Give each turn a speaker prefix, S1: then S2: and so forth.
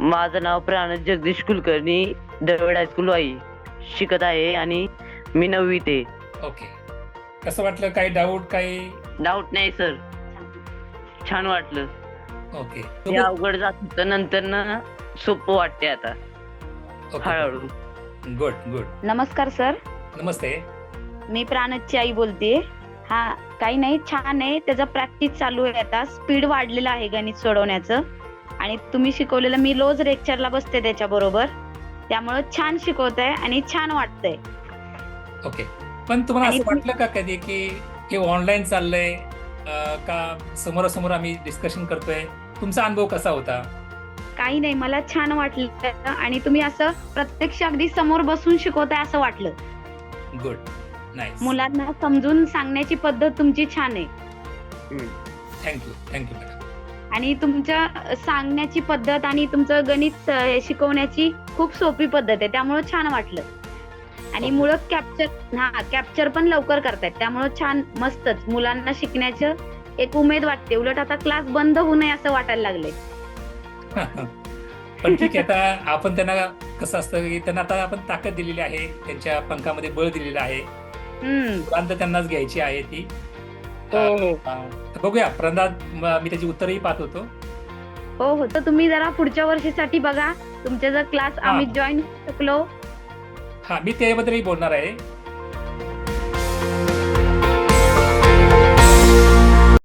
S1: माझं नाव प्राणज जगदीश कुलकर्णी, दरवड हायस्कूल वाई शिकत आहे आणि मी 9वीत आहे.
S2: ओके. कसं वाटलं? काही डाऊट काही?
S1: डाऊट नाही सर, छान वाटलं.
S2: ओके.
S1: हे अवघड जात होतं, नंतर सोपं वाटते आता हळूहळू.
S2: Good good.
S3: नमस्कार सर,
S2: नमस्ते.
S3: मी प्राणजची आई बोलतेय. हा, काही नाही, छान आहे. त्याचा प्रॅक्टिस चालू आहे, आता स्पीड वाढलेलं आहे गणित सोडवण्याचं. आणि तुम्ही शिकवलेलं मी रोज लेक्चरला बसते त्याच्या बरोबर, त्यामुळे छान शिकवताय आणि छान वाटतंय.
S2: ओके. पण तुम्हाला
S3: आणि
S2: असं वाटलं का कधी की हे ऑनलाईन चाललंय का समोरासमोर आम्ही डिस्कशन करतोय? तुमचा अनुभव कसा होता?
S3: काही नाही, मला छान वाटलं आणि तुम्ही असं प्रत्यक्ष अगदी समोर बसून शिकवताय असं वाटलं.
S2: Good, nice.
S3: मुलांना समजून सांगण्याची पद्धत तुमची छान आहे.
S2: Thank you thank you madam.
S3: आणि तुमच्या सांगण्याची पद्धत आणि तुमचं गणित शिकवण्याची खूप सोपी पद्धत आहे, त्यामुळे छान वाटलं. आणि
S2: Okay.
S3: मुलं कॅप्चर पण लवकर करतायत, त्यामुळे छान, मस्तच. मुलांना शिकण्याचं एक उमेद वाटते. उलट आता क्लास बंद होऊ नये असं वाटायला लागले.
S2: पण ठीक आहे, आता आपण त्यांना कसं असतं की त्यांना आता आपण ताकद दिलेली आहे, त्यांच्या पंखामध्ये बळ दिलेलं आहे. मुलांत त्यांनाच घ्यायची आहे ती.
S3: हो.
S2: तर बघूया प्रंदात मी त्याची उत्तरही पाहत होतो.
S3: हो, तर तुम्ही जरा पुढच्या वर्षीसाठी बघा. तुमचे जर क्लास आम्ही जॉईन शकलो.
S2: हा, मी त्याबद्दलही बोलणार आहे.